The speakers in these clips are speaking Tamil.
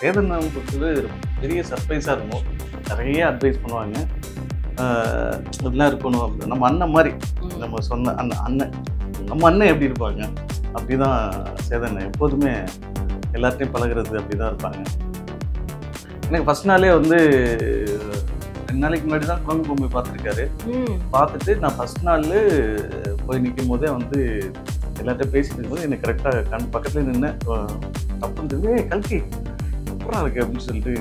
சேதனை பொறுத்தது பெரிய சர்ப்ரைஸாக இருக்கும். நிறைய அட்வைஸ் பண்ணுவாங்க. இதெல்லாம் இருக்கணும் அப்படி நம்ம அண்ணன் மாதிரி, நம்ம சொன்ன அண்ணன் நம்ம அண்ணன் எப்படி இருப்பாங்க அப்படி தான் சேதனை. எப்போதுமே எல்லார்ட்டையும் பழகிறது அப்படி தான் இருப்பாங்க. எனக்கு ஃபர்ஸ்ட் நாளே வந்து 2 நாளைக்கு முன்னாடி தான் குரங்கு பொம்மை பார்த்துருக்காரு. பார்த்துட்டு நான் ஃபர்ஸ்ட் நாள் போய் நிற்கும் போதே வந்து எல்லார்ட்டையும் பேசிட்டு இருக்கும்போது எனக்கு கரெக்டாக கண் பக்கத்துலேயே நின்று தப்புன்னு தெரிஞ்சு கல்கி அப்புறம் இருக்கு அப்படின்னு சொல்லிட்டு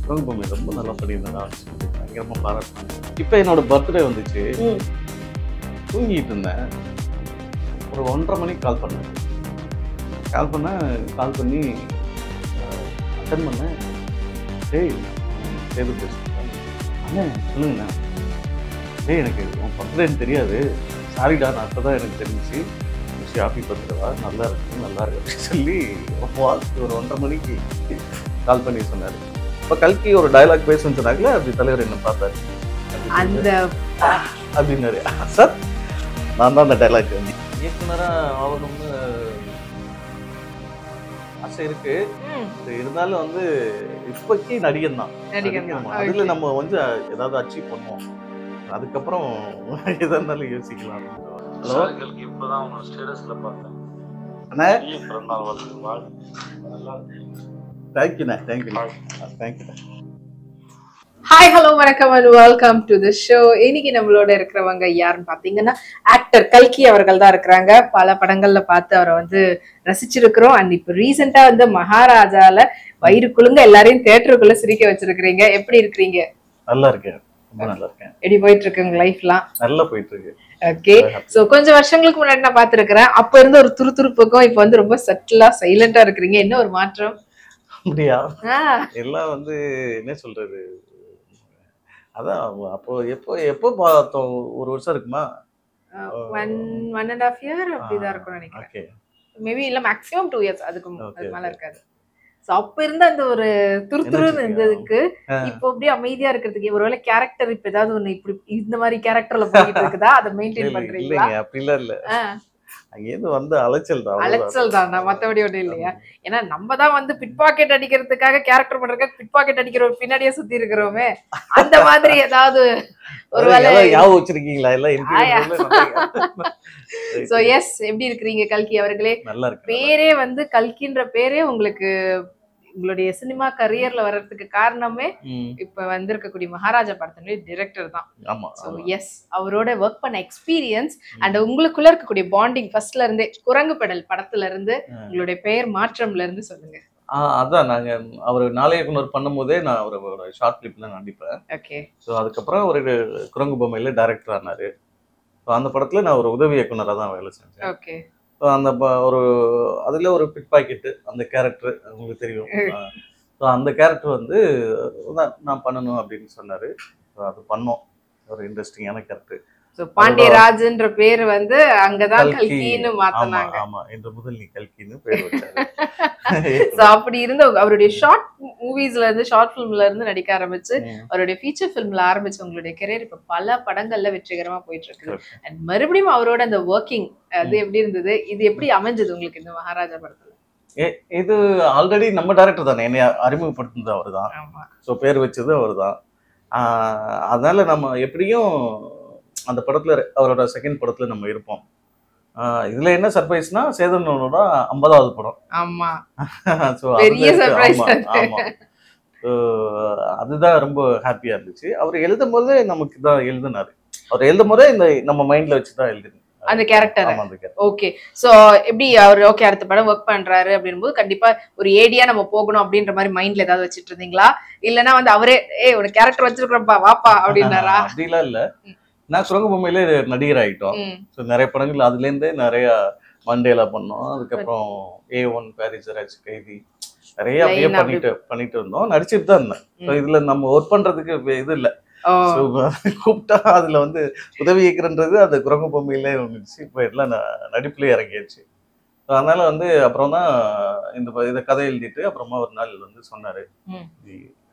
குரங்கு பொம்மை ரொம்ப நல்லா பண்ணியிருந்தேன் அப்படின்னு சொல்லிட்டு பயங்கரமாக பாராட்டினாங்க. இப்போ என்னோட பர்த்டே வந்துச்சு. தூங்கிட்டு இருந்தேன். ஒரு 1:30 மணிக்கு கால் பண்ணி அட்டன் பண்ணேன். டேய் சேது பேசுகிறேன். அண்ணே சொல்லுங்கண்ணா. டேய் எனக்கு உன் பர்த்டேன்னு தெரியாது, சாரிடா, நான் அப்போ தான் எனக்கு தெரிஞ்சிச்சு. ஹாப்பி பர்த்டேவா, நல்லா இருக்கு அப்படின்னு சொல்லி ஒரு 1:30 மணிக்கு கால் பண்ணி சொன்னார். இப்போ கல்கி ஒரு டயலாக் பேசுன்னு சொன்னாங்களே, அப்படி தலைவர் என்ன பார்த்தாரு அப்படின்னாரு. சார் நான் தான் அந்த டைலாக் வந்து இயக்குனராக ஆகணும்னு ஆசை இருக்கு. இருந்தாலும் வந்து இப்போக்கி நடிகன் தான். அதுல நம்ம வந்து ஏதாவது அச்சீவ் பண்ணுவோம், அதுக்கப்புறம் எதா இருந்தாலும் யோசிக்கலாம். ஹலோ, இப்பதான் உங்க ஸ்டேட்டஸ்ல பார்த்தேன். அண்ணா தேங்க்யூண்ணா. ஹாய், ஹலோ, வணக்கம் and welcome to the show. இன்னைக்கு நம்மளோட இருக்கிறவங்க யாருன்னு பாத்தீங்கன்னா ஆக்டர் கல்கி அவர்கள் தான் இருக்கிறாங்க. பல படங்கள்ல பார்த்து அவரை வந்து ரசிச்சிருக்கிறோம். அண்ட் இப்ப ரீசெண்டா வந்து மகாராஜால வயிறு குலுங்க எல்லாரையும் தியேட்டருக்குள்ள சிரிக்க வச்சிருக்கிறீங்க. எப்படி இருக்கிறீங்க? நல்லா இருக்கேன், ரொம்ப நல்லா இருக்கேன். எப்படி போயிட்டு இருக்கு உங்க லைஃப்லாம்? நல்லா போயிட்டு இருக்கு. ஓகே, சோ கொஞ்சம் வருஷங்களுக்கு முன்னாடி நான் பாத்துருக்கிறேன். அப்ப இருந்து ஒரு துருதுருப்புக்கும் இப்ப வந்து ரொம்ப சட்டிலா சைலண்டா இருக்கிறீங்க. என்ன ஒரு மாற்றம்? அப்படியா? எல்லாம் வந்து என்ன சொல்றது, அதான் அப்போ எப்போ பார்த்தோம், ஒரு வருஷம் இருக்குமா? 1.5 year அப்படிதான் இருக்கும் நினைக்கிறேன். மேபி இல்ல மேக்ஸிமம் 2 years, அதுக்கு மேல இருக்காது. சோ அப்ப இருந்த அந்த ஒரு துருதுருன்னு இருந்ததுக்கு இப்போ அப்படியே அமைதியா இருக்கிறதுக்கு ஒருவேளை கேரக்டர் இப்ப ஏதாவது ஒண்ணு இப்படி இந்த மாதிரி கேரக்டர்ல போயிட்டு இருக்குதா, அதை மெயின்டைன் பண்றீங்களா? அப்படிலாம் இல்ல, அங்கேருந்து வந்து அலைச்சல் தான், மத்தபடி ஒன்றும் இல்லையா? ஏன்னா நம்ம தான் வந்து பிட் பாக்கெட் அடிக்கிறதுக்காக கேரக்டர் பண்றதுக்காக பிட் பாக்கெட் அடிக்கிற பின்னாடியே சுத்தி இருக்கிறோமே, அந்த மாதிரி ஏதாவது ஒருவேளை ஞாபகம் வச்சிருக்கீங்களா? சோ எஸ், எப்படி இருக்கிறீங்க கல்கி அவர்களே? நல்லா இருக்கு. பேரே வந்து கல்கின்ற பேரே உங்களுக்கு உங்களுடைய சினிமா கரியர்ல வர்றதுக்கு காரணமே இப்ப வந்திருக்கக்கூடிய மகாராஜா படத்தினுடைய டைரக்டர் தான். சோ எஸ், அவரோட ஒர்க் பண்ண எக்ஸ்பீரியன்ஸ் அண்ட் உங்களுக்குள்ள இருக்கக்கூடிய பாண்டிங் ஃபர்ஸ்ட்ல இருந்தே குரங்கு பெடல் படத்துல இருந்து உங்களுடைய பெயர் மாற்றம்ல இருந்து சொல்லுங்க. அதான் நாங்க அவர் நாளையக்குனர் பண்ணும் போதே நான் அவரோட ஷார்ட் கிளிப்ல நடிப்பேன். ஓகே, ஸோ அதுக்கப்புறம் ஒரு குரங்கு பொம்மையில டைரக்டர் ஆனாரு. ஸோ அந்த படத்துல நான் ஒரு உதவி இயக்குனராக தான் வேலை செஞ்சேன். ஓகே, அந்த ஒரு அதுல ஒரு பிட் பாக்கெட்டு அந்த கேரக்டர் உங்களுக்கு தெரியும். ஸோ அந்த கேரக்டர் வந்து நான் பண்ணணும் அப்படின்னு சொன்னாரு. அது பண்ணோம். ஒரு இன்ட்ரெஸ்டிங்கான கேரக்டர். சோ பாண்டியராஜ்ன்ற பேர் வந்து அங்கதான் கல்கின்னு மாத்துனாங்க. ஆமா, இந்த முதல் நீ கல்கின்னு பேர் வச்சாரு. சோ அப்படி இருந்த அவருடைய ஷார்ட் மூவிஸ்ல இருந்து ஷார்ட் ஃபிலிம்ல இருந்து நடிக்க ஆரம்பிச்சு அவருடைய ஃபீச்சர் ஃபிலிம்ல ஆரம்பிச்சு உங்களுடைய கரியர் இப்ப பல படங்கள்ல வெற்றிகரமா போயிட்டு இருக்கு. அண்ட் மறுபடியும் அவரோட அந்த ஒர்க்கிங் அது எப்படி இருந்தது? இது எப்படி அமைஞ்சது உங்களுக்கு இந்த மகாராஜா படத்துல? இது ஆல்ரெடி நம்ம டைரக்டர் தானே, என்னை அறிமுகப்படுத்தினது அவர் தான். ஸோ பேர் வச்சது அவர் தான். அதனால நம்ம எப்படியும் அந்த படத்துல அவரோட செகண்ட் படத்துல நம்ம இருப்போம். இதுல என்ன சர்ப்ரைஸ்னா சேதனோட 50வது படம். ஆமா, சோ பெரிய சர்ப்ரைஸ். ஆமா, அதுதான் ரொம்ப ஹாப்பியா இருந்துச்சு. அவர் எழுதும் போது நமக்கு தான் எழுதினாரு. அவர் எழுதும் போதே இந்த நம்ம மைண்ட்ல வச்சுதான் எழுதுனாரு அந்த கேரக்டர். ஓகே, சோ எப்படி அவர் ஓகே அடுத்த படம் ஒர்க் பண்றாரு அப்படின்போது கண்டிப்பா ஒரு ஏடியா நம்ம போகணும் அப்படின்ற மாதிரி மைண்ட்ல ஏதாவது வச்சிட்டு இருந்தீங்களா? இல்லன்னா வந்து அவரே ஒரு கேரக்டர் வச்சிருக்கிறப்பா வாப்பா அப்படின்னாரா? அப்படிலாம் இல்ல. நான் குரங்கு பொம்மையிலே நடிகர் ஆகிட்டோம். ஸோ நிறைய படங்கள் அதுலேருந்தே நிறைய மண்டேலா பண்ணோம். அதுக்கப்புறம் A1 பாரிஸ் ராஜ் கைதி நிறைய அப்படியே பண்ணிட்டு இருந்தோம், நடிச்சுட்டு தான் இருந்தேன். ஸோ இதுல நம்ம ஒர்க் பண்றதுக்கு இது இல்லை. கூப்பிட்டா அதுல வந்து உதவி இயக்குறன்றது அந்த குரங்கு பொம்மையிலே வந்துச்சு. இப்போ எல்லாம் நடிப்புலேயே இறங்கிடுச்சு. அதனால வந்து அப்புறம் தான் இந்த கதை எழுதிட்டு அப்புறமா ஒரு நாள் வந்து சொன்னாரு,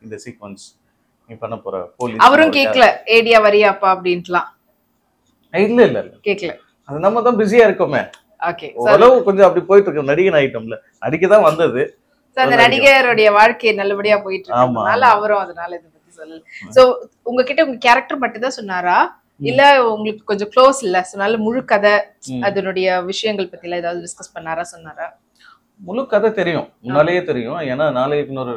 இந்த சீக்வன்ஸ் நீ பண்ண போற போலீஸ். அவரும் கேக்கல ஏடியா வரியாப்பா அப்படின்ட்டுலாம்? இல்ல கேக்கல. அது நம்ம தான் பிஸியா இருக்கோமே. ஓகே, ஓரளவு கொஞ்சம் அப்படி போயிட்டு இருக்கு. நடிகன் ஐட்டம்ல நடிக்க தான் வந்தது. அந்த நடிகருடைய வாழ்க்கை நல்லபடியா போயிட்டு இருக்கனால அவரும் அதனால இதை பத்தி சொல்லல. சோ உங்ககிட்ட உங்க கேரக்டர் மட்டும் தான் சொன்னாரா இல்ல உங்களுக்கு கொஞ்சம் க்ளோஸ் இல்ல சொன்னால முழு கதை அதனுடைய விஷயங்கள் பத்தி எல்லாம் ஏதாவது டிஸ்கஸ் பண்ணாரா சொன்னாரா? முழு கதை தெரியும், முன்னாலேயே தெரியும். ஏன்னா நாளைக்கு இன்னொரு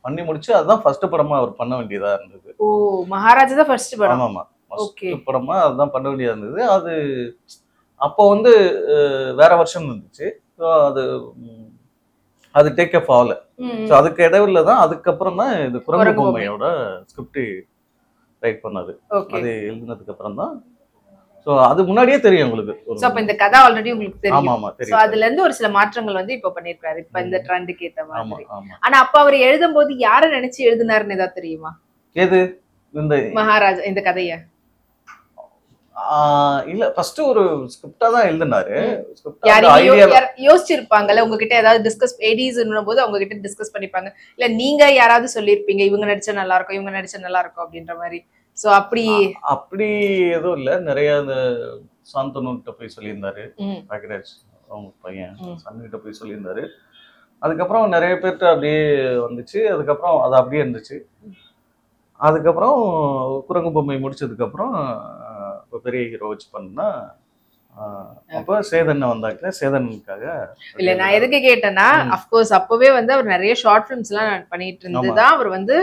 பண்ணி முடிச்சு அதுதான் ஃபர்ஸ்ட் படமா அவர் பண்ண வேண்டியதா இருந்தது. ஓ, மகாராஜா தான் ஃபர்ஸ்ட் படம். ஆமா ஃபர்ஸ்ட் படமா அதுதான் பண்ண வேண்டியதா இருந்தது. அது அப்போ வந்து வேற வருஷம் இருந்துச்சு. ஸோ அது டேக் அப் ஆகல. ஸோ அதுக்கு இடையில தான் அதுக்கப்புறம் தான் இது குரங்கு பொம்மையோட ஸ்கிரிப்ட் ரைட் பண்ணது. அது எழுதினதுக்கு அப்புறம் தான். ஸோ அது முன்னாடியே தெரியும் உங்களுக்கு. ஸோ அப்போ இந்த கதை ஆல்ரெடி உங்களுக்கு தெரியும். ஆமா தெரியும். ஸோ அதுல இருந்து ஒரு சில மாற்றங்கள் வந்து இப்போ பண்ணிருக்காரு இப்ப இந்த ட்ரெண்டுக்கு ஏத்த மாதிரி. ஆனா அப்ப அவர் எழுதும் போது யாரை நினைச்சு எழுதினாருன்னு ஏதாவது தெரியுமா? எது இந்த மகாராஜா இந்த கதைய? இல்ல ஃபர்ஸ்ட் ஒரு ஸ்கிரிப்டா தான் எழுதினாரு. யோசிச்சிருப்பாங்கல்ல உங்ககிட்ட ஏதாவது டிஸ்கஸ் ஏடிஸ் போது அவங்க கிட்ட டிஸ்கஸ் பண்ணிப்பாங்க இல்ல நீங்க யாராவது சொல்லிருப்பீங்க இவங்க நடிச்சா நல்லா இருக்கும் இவங்க நடிச்சா நல்லா இருக்கும் அப்படின்ற மாதிரி. சோ அப்படி எதுவும் இல்ல. நிறைய இந்த சாந்தனுட்ட போய் சொல்லியிருந்தாரு, பாக்கியராஜ் அவங்க பையன் சன்னிட்ட போய் சொல்லியிருந்தாரு. அதுக்கப்புறம் நிறைய பேர்கிட்ட அப்படியே வந்துச்சு. அதுக்கப்புறம் அது அப்படியே இருந்துச்சு. அதுக்கப்புறம் குரங்கு பொம்மை முடிச்சதுக்கு அப்புறம் இப்போ பெரிய ஹீரோ வச்சு பண்ணா அப்போ சேதன் வந்தாங்க. சேதனுக்காக இல்ல நான் எதுக்கு கேட்டேன்னா அஃப்கோர்ஸ் அப்பவே வந்து அவர் நிறைய ஷார்ட் ஃபிலிம்ஸ் எல்லாம் பண்ணிட்டு இருந்துதான் அவர் வந்து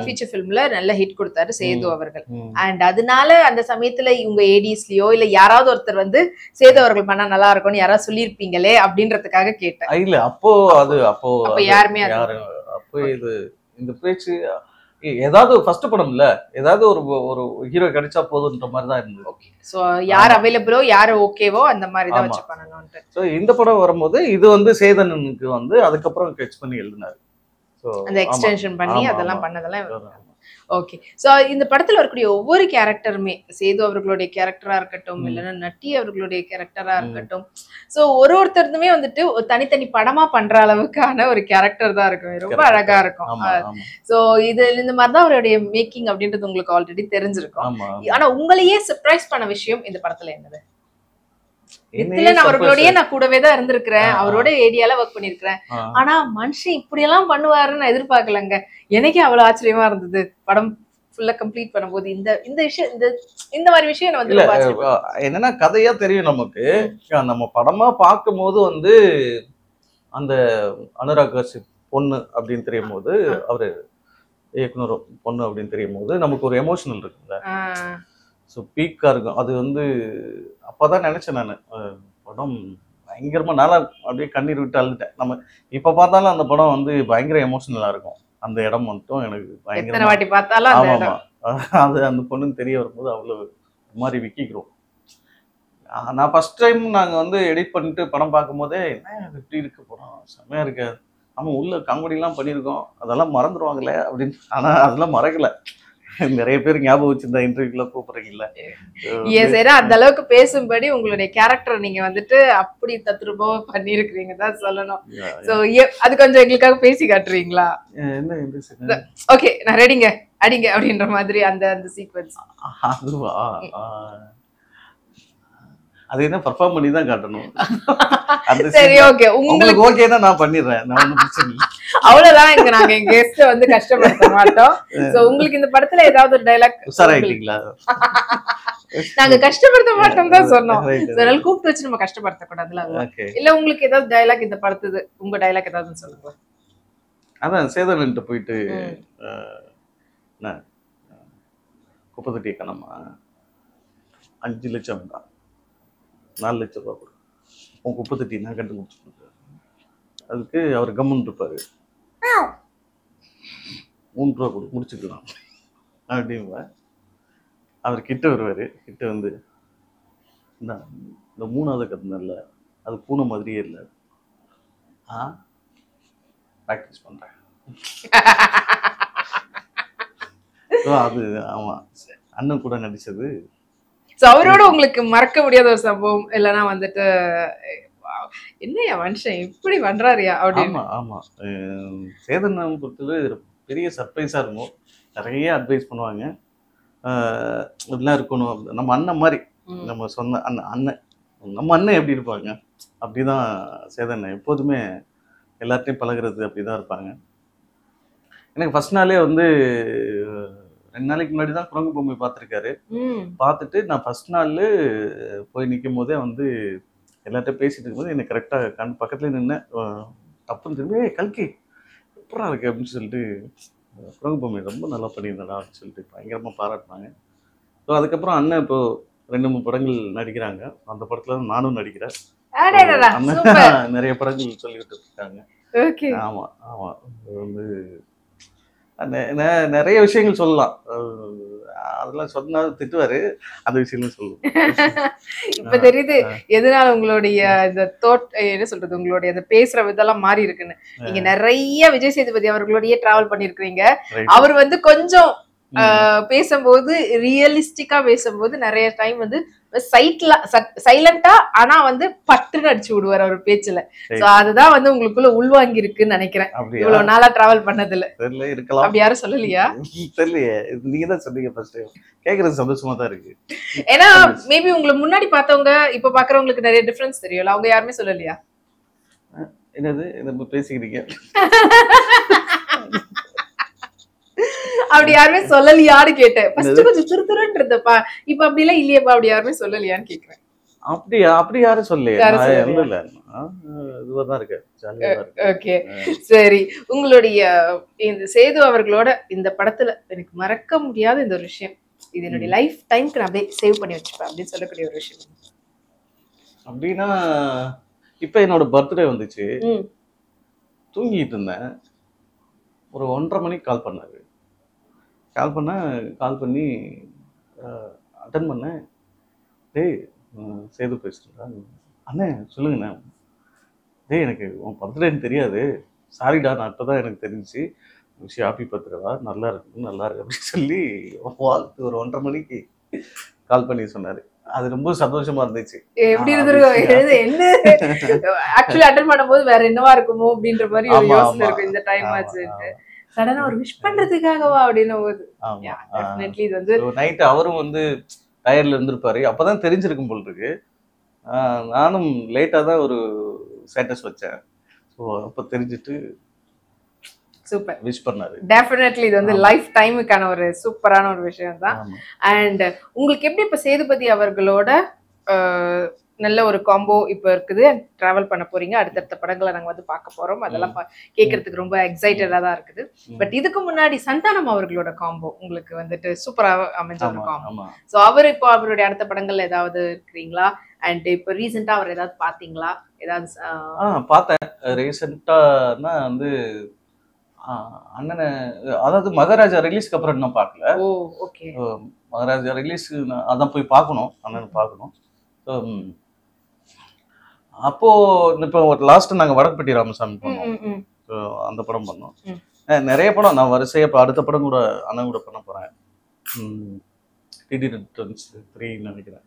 ஃபீச்சர் ஃபிலிம்ல நல்ல ஹிட் கொடுத்தாரு சேது அவர்கள். அண்ட் அதனால அந்த சமயத்துல இவங்க ஏடிஸ்லயோ இல்ல யாராவது ஒருத்தர் வந்து சேது அவர்கள் பண்ணா நல்லா இருக்கும்னு யாராவது சொல்லியிருப்பீங்களே அப்படின்றதுக்காக கேட்டேன். இல்ல அப்போ யாருமே அப்போ இது இந்த பேச்சு ஏதாவது ஃபர்ஸ்ட் படம் இல்ல, ஏதாவது ஒரு ஹீரோ கிடைச்சா போதுன்ற மாதிரி தான் இருந்தது. ஓகே, சோ யார் அவைலபிளோ யார் ஓகேவோ அந்த மாதிரி தான் வச்சு பண்ணனும்னு. சோ இந்த படம் வரும்போது இது வந்து சேதனுக்கு வந்து அதுக்கப்புறம் கட்ச் பண்ணி எழுதினாரு. சோ அந்த எக்ஸ்டென்ஷன் பண்ணி அதெல்லாம் பண்ணதெல்லாம். ஓகே, சோ இந்த படத்துல வரக்கூடிய ஒவ்வொரு கேரக்டருமே சேது அவர்களுடைய கேரக்டரா இருக்கட்டும் இல்லைன்னா நட்டி அவர்களுடைய கேரக்டரா இருக்கட்டும், சோ ஒருத்தருமே வந்துட்டு தனித்தனி படமா பண்ற அளவுக்கான ஒரு கேரக்டர் தான் இருக்கும். ரொம்ப அழகா இருக்கும். சோ இது இந்த மாதிரிதான் அவருடைய மேக்கிங் அப்படின்றது உங்களுக்கு ஆல்ரெடி தெரிஞ்சிருக்கும். ஆனா உங்களையே சர்ப்ரைஸ் பண்ண விஷயம் இந்த படத்துல என்னது? நித்திலன் அவர்களோடய நான் கூடவே தான் இருந்திருக்கிறேன், அவரோட ஏரியால ஒர்க் பண்ணிருக்கிறேன். ஆனா மனுஷன் இப்படி எல்லாம் பண்ணுவாருன்னு நான் எதிர்பார்க்கலங்க. எனக்கே அவ்வளவு ஆச்சரியமா இருந்தது படம் ஃபுல்லா கம்ப்ளீட் பண்ணும்போது. இந்த விஷயம் இந்த மாதிரி விஷயம் வந்து என்னன்னா கதையா தெரியும் நமக்கு. நம்ம படமா பார்க்கும் போது வந்து அந்த அனுராக் கஷ்யப் பொண்ணு அப்படின்னு தெரியும் போது, அவரு இயக்குனர் பொண்ணு அப்படின்னு தெரியும் போது நமக்கு ஒரு எமோஷனல் இருக்குல்ல. ஸோ பீக்காக இருக்கும். அது வந்து அப்போ தான் நினச்சேன் நான் படம் பயங்கரமாக நாளாக அப்படியே கண்ணீர் விட்டு அழுதுட்டேன். நம்ம இப்போ பார்த்தாலும் அந்த படம் வந்து பயங்கர எமோஷனலாக இருக்கும். அந்த இடம் மட்டும் எனக்கு பயங்கர வாட்டி பார்த்தாலும் ஆமாம் அது அந்த பொண்ணுன்னு தெரிய வரும்போது அவ்வளோ மாதிரி விக்கிக்கிறோம். நான் ஃபர்ஸ்ட் டைம் நாங்கள் வந்து எடிட் பண்ணிட்டு படம் பார்க்கும் போதே என்ன இப்படி இருக்கு படம் செம்மையாக இருக்காது, நம்ம உள்ள காமெடிலாம் பண்ணியிருக்கோம் அதெல்லாம் மறந்துடுவாங்களே அப்படின்னு. ஆனால் அதெல்லாம் மறக்கலை. நிறைய பேர் ஞாபகம் வச்சிருந்தா இன்டர்வியூல கூப்பிடுறீங்கல்ல. சரி, அந்த அளவுக்கு பேசும்படி உங்களுடைய கேரக்டர் நீங்க வந்துட்டு அப்படி தத்ரூபமா பண்ணிருக்கீங்க தான் சொல்லணும். சோ அது கொஞ்சம் எங்களுக்காக பேசி காட்டுறீங்களா? என்ன? ஓகே, நான் ரெடிங்க அடிங்க அப்படின்ற மாதிரி அந்த சீக்வென்ஸ். அதுவா? அது என்ன பெர்ஃபார்ம் பண்ணி தான் காட்டணும். சரி, ஓகே, உங்களுக்கு ஓகேனா நான் பண்ணிடுறேன். நான் ஒன்றும் பிரச்சனை இல்லை. அவ்வளவுதான். இங்க நாங்க எங்க கெஸ்ட் வந்து கஷ்டப்படுத்த மாட்டோம். சோ உங்களுக்கு இந்த படத்துல ஏதாவது ஒரு டைலாக் உஷாராயிட்டீங்களா? நாங்க கஷ்டப்படுத்த மாட்டோம் தான் சொன்னோம். அதனால கூப்பிட்டு வச்சு நம்ம கஷ்டப்படுத்த கூடாதுல. இல்ல உங்களுக்கு ஏதாவது டைலாக் இந்த படத்துது உங்க டைலாக் ஏதாவது சொல்லுங்க. அதான் சேதன்கிட்ட போயிட்டு குப்பத்தொட்டிய கணமா 5 லட்சம் வேண்டாம் 4 லட்சம் ரூபா கொடு, உன் குப்பத்தொட்டி நான் கண்டுபிடிச்சிருக்கேன். அதுக்கு அவர் கம்முன்னு இருப்பாரு. 3 ரூபா கொடு முடிச்சுக்கலாம் அப்படின்பா. அவர் கிட்ட வருவார். கிட்ட வந்து இந்த 3வது கத்துனல்ல அது பூனை மாதிரியே இல்லை, ப்ராக்டிஸ் பண்ணுறேன். அது ஆமாம் அண்ணன் கூட நடிச்சது. அவரோட உங்களுக்கு மறக்க முடியாத ஒரு சம்பவம் இல்லைன்னா வந்துட்டு என்னையா மனுஷன் இப்படி பண்றாருயா அப்படின்னு? ஆமா சேதன் பொறுத்தவரை பெரிய சர்ப்ரைஸா இருக்கும். நிறைய அட்வைஸ் பண்ணுவாங்க. இதெல்லாம் இருக்கணும். நம்ம அண்ணன் மாதிரி, நம்ம சொன்ன அண்ணன் நம்ம அண்ணன் எப்படி இருப்பாங்க அப்படிதான் சேதன் எப்போதுமே எல்லார்ட்டையும் பழகுறது அப்படிதான் இருப்பாங்க. எனக்கு ஃபர்ஸ்ட் நாளே வந்து 2 நாளைக்கு முன்னாடி தான் குரங்கு பொம்மை பார்த்துருக்காரு. பார்த்துட்டு நான் ஃபர்ஸ்ட் நாள் போய் நிற்கும் போதே வந்து எல்லார்ட்டையும் பேசிட்டு இருக்கும்போது எனக்கு கரெக்டாக பக்கத்துல நின்று தப்புன்னு திரும்பி கல்கி சூப்பராக இருக்கு அப்படின்னு சொல்லிட்டு குரங்கு பொம்மை ரொம்ப நல்லா பண்ணியிருந்தடா அப்படின்னு சொல்லிட்டு பயங்கரமாக பாராட்டினாங்க. ஸோ அதுக்கப்புறம் அண்ணன் இப்போ 2-3 படங்கள் நடிக்கிறாங்க. அந்த படத்துல நானும் நடிக்கிறேன். அண்ணன் நிறைய படங்கள் சொல்லிட்டு இருக்காங்க. ஆமா ஆமா வந்து நிறைய விஷயங்கள் சொல்லலாம். அதெல்லாம் சொன்னா திட்டுவாரு. அந்த விஷயங்களும் சொல்லுவோம். இப்ப தெரியுது எதனால உங்களுடைய இந்த என்ன சொல்றது, உங்களுடைய அந்த பேசுற விதெல்லாம் மாறி இருக்குன்னு. நீங்க நிறைய விஜய் சேதுபதி அவர்களுடைய டிராவல் பண்ணிருக்கீங்க. அவர் வந்து கொஞ்சம் பேசும்போது ரியலிஸ்டிக்கா பேசும்போது நிறைய டைம் வந்து சைலண்டா ஆனா வந்து பட்டுன்னு அடிச்சு விடுவார் அவர் பேச்சுல. சோ அதுதான் வந்து உங்களுக்குள்ள உள்வாங்கி இருக்குன்னு நினைக்கிறேன் இவ்வளவு நாளா டிராவல் பண்ணதுல. அப்படி யாரும் சொல்லலையா? தெரியலையே, நீங்க தான் சொன்னீங்க ஃபர்ஸ்ட். கேக்குறது சந்தோஷமா தான் இருக்கு. ஏன்னா மேபி உங்களை முன்னாடி பார்த்தவங்க இப்ப பாக்குறவங்களுக்கு நிறைய டிஃபரன்ஸ் தெரியும்ல, அவங்க யாருமே சொல்லலையா? என்னது நம்ம பேசிக்கிறீங்க? அப்படி யாருமே சொல்லலையான்னு கேட்டேன். ஃபர்ஸ்ட் கொஞ்சம் திருத்துறன்னு இருந்தப்பா, இப்ப அப்படி எல்லாம் இல்லையப்பா, அப்படி யாருமே சொல்லலையான்னு கேக்குறேன். அப்படியா? அப்படி யாரும் சொல்லலையா? இல்ல இதுவாதான் இருக்கு. ஓகே சரி. உங்களுடைய இந்த சேது அவர்களோட இந்த படத்துல எனக்கு மறக்க முடியாத இந்த ஒரு விஷயம், இது என்னுடைய லைஃப் டைம்க்கு நான் அப்படியே சேவ் பண்ணி வச்சுப்பேன் அப்படின்னு சொல்லக்கூடிய ஒரு விஷயம் அப்படின்னா, இப்ப என்னோட பர்த்டே வந்துச்சு. தூங்கிட்டு இருந்தேன். ஒரு 1:30 மணிக்கு கால் பண்ணாரு. கால் பண்ணி அட்டன் பண்ணேன். டேய் சேது பேசுறேன். அண்ணே சொல்லுங்கண்ணே. டேய் எனக்கு உன் பர்த்டேன்னு தெரியாது, சாரிடா, நான் இப்போதான் எனக்கு தெரிஞ்சு. விஷயம் ஹாப்பி பர்த்டேவா, நல்லா இருக்கு அப்படின்னு சொல்லி வாழ்த்து ஒரு 1:30 மணிக்கு கால் பண்ணி சொன்னாரு. அது ரொம்ப சந்தோஷமா இருந்துச்சு. எப்படி இருந்திருக்கும், என்ன ஆக்சுவலி அட்டன் பண்ணும்போது வேற என்னவா இருக்குமோ அப்படின்ற மாதிரி ஒரு யோசனை இருக்கும். இந்த டைம் ஆச்சு சடனா ஒரு விஷ் பண்றதுக்காகவா அப்படின்னும் போது டெஃபினெட்லி இது வந்து நைட் அவரும் வந்து டயர்ல இருந்திருப்பாரு. அப்பதான் தெரிஞ்சிருக்கும் போல் இருக்கு. நானும் லேட்டா தான் ஒரு ஸ்டேட்டஸ் வச்சேன். ஸோ அப்போ தெரிஞ்சுட்டு சூப்பர் விஷ் பண்ணாரு. டெஃபினெட்லி இது வந்து லைஃப் டைமுக்கான ஒரு சூப்பரான ஒரு விஷயம் தான். அண்ட் உங்களுக்கு எப்படி இப்ப சேதுபதி அவர்களோட நல்ல ஒரு காம்போ இப்போ இருக்குது, டிராவல் பண்ண போறீங்க, அடுத்தடுத்த படங்களை நாங்க வந்து பார்க்க போறோம், அதெல்லாம் கேட்கறதுக்கு ரொம்ப எக்ஸைட்டடா தான் இருக்குது. பட் இதுக்கு முன்னாடி சந்தானம் அவர்களோட காம்போ உங்களுக்கு வந்துட்டு சூப்பரா அமைஞ்ச ஒரு காம்போ. ஸோ அவர் இப்போ அவருடைய அடுத்த படங்கள்ல ஏதாவது இருக்கிறீங்களா? அண்ட் இப்போ ரீசெண்டா அவர் ஏதாவது பாத்தீங்களா? ஏதாவது பார்த்தேன். ரீசெண்டானா வந்து அண்ணனை, அதாவது மகாராஜா ரிலீஸ்க்கு அப்புறம் இன்னும் பார்க்கல. ஓகே. மகாராஜா ரிலீஸ் அதான் போய் பார்க்கணும், அண்ணனை பார்க்கணும். அப்போ இப்போ லாஸ்ட் நாங்க வடக்குப்பட்டி ராமசாமி பண்ணோம். அந்த படம் பண்ணோம். நிறைய படம் நான் வரிசையா இப்போ அடுத்த படம் கூட அண்ணன் கூட பண்ண போறேன். டிடி ரிட்டர்ன்ஸ் 3 நினைக்கிறேன்.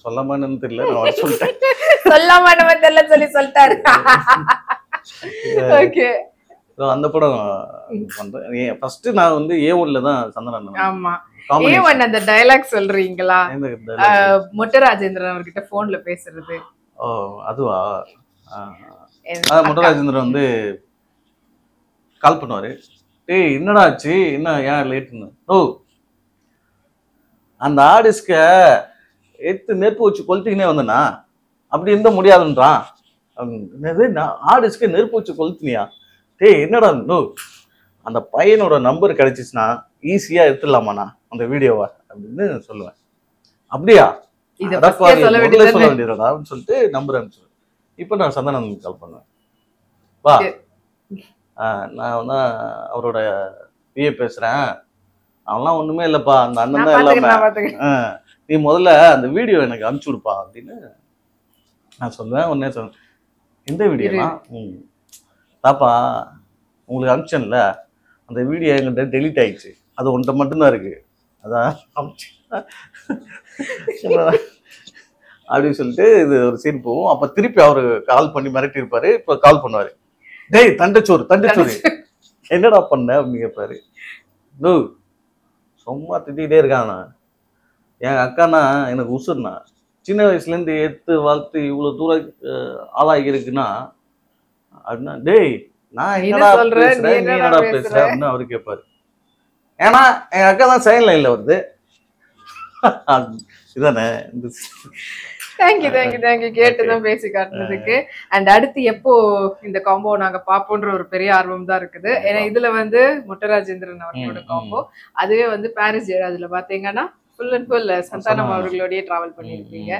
சொல்லாமான்னு தெரியல, நான் சொல்லிட்டேன். சொல்லாம தெரியல சொல்லி சொல்லிட்டாரு. ஓகே. அந்த படம் பண்றேன். ஃபர்ஸ்ட் நான் வந்து A1ல தான் சந்தனம். ஆமா, A1 அந்த டயலாக் சொல்றீங்களா? மொட்டை ராஜேந்திரன் அவர்கிட்ட போன்ல பேசுறது. ஓ அதுவா? மொட்டை ராஜேந்திரன் வந்து கால் பண்ணுவாரு. டேய் என்னடா ஆச்சு, என்ன ஏன் லேட்டுன்னு. ஓ அந்த ஆடிஸ்க எடுத்து நெருப்பு வச்சு கொளுத்திக்கினே வந்தனா, அப்படி இருந்த முடியாதுன்றான். ஆடிஸ்க்கு நெருப்பு வச்சு கொளுத்தினியா? டேய் என்னடா, நோ அந்த பையனோட நம்பர் கிடைச்சிச்சுன்னா ஈஸியா எடுத்துடலாமாண்ணா அந்த வீடியோவை அப்படின்னு சொல்லுவேன். அப்படியா, சொல்ல வேண்டியதா அப்படின்னு சொல்லிட்டு நம்பர் அனுப்பிச்சுடுவேன். இப்போ நான் சந்தானம் கால் பண்ணுவேன். வா நான் தான் அவரோட பிஏ பேசுறேன். அவன்லாம் ஒண்ணுமே இல்லப்பா, அந்த அண்ணன் தான் எல்லாமே. நீ முதல்ல அந்த வீடியோ எனக்கு அனுப்பிச்சு விடுப்பா அப்படின்னு நான் சொல்லுவேன். உடனே சொல்லுவேன், எந்த வீடியோனா? தாப்பா உங்களுக்கு அனுப்பிச்சேன்ல, அந்த வீடியோ என்கிட்ட டெலீட் ஆயிடுச்சு, அது ஒன்றை மட்டும்தான் இருக்கு, அதான் அப்படின்னு சொல்லிட்டு இது ஒரு சீன் போகும். அப்ப திருப்பி அவரு கால் பண்ணி மிரட்டி இருப்பாரு. இப்ப கால் பண்ணுவாரு, டேய் தண்டச்சோறு என்னடா பண்ண அப்படின்னு கேட்பாரு. சும்மா திட்டிகிட்டே இருக்காண்ணா, என் அக்கானா எனக்கு உசுர்னா, சின்ன வயசுல இருந்து எடுத்து வளர்த்து இவ்வளவு தூரம் ஆளாகி இருக்குன்னா அப்படின்னா டேய் நான் நீ என்னடா என்ன சொல்ற, நீ பேசுறேன், நீ என்னடா என்னடா பேசுற? பேசுற அப்படின்னு அவரு கேட்பாரு. ஏன்னா எங்க அக்கா தான் சைன் லைன்ல வருது. இதானே தேங்க்யூ கேட்டுதான் பேசி காட்டுனதுக்கு. அண்ட் அடுத்து எப்போ இந்த காம்போ நாங்க பாப்போன்ற ஒரு பெரிய ஆர்வம் தான் இருக்குது. ஏன்னா இதுல வந்து முட்டராஜேந்திரன் அவர்களோட காம்போ, அதுவே வந்து பாரிஸ் ஜெயராஜ்ல பாத்தீங்கன்னா ஃபுல் அண்ட் ஃபுல் சந்தானம் அவர்களோடய டிராவல் பண்ணிருக்கீங்க.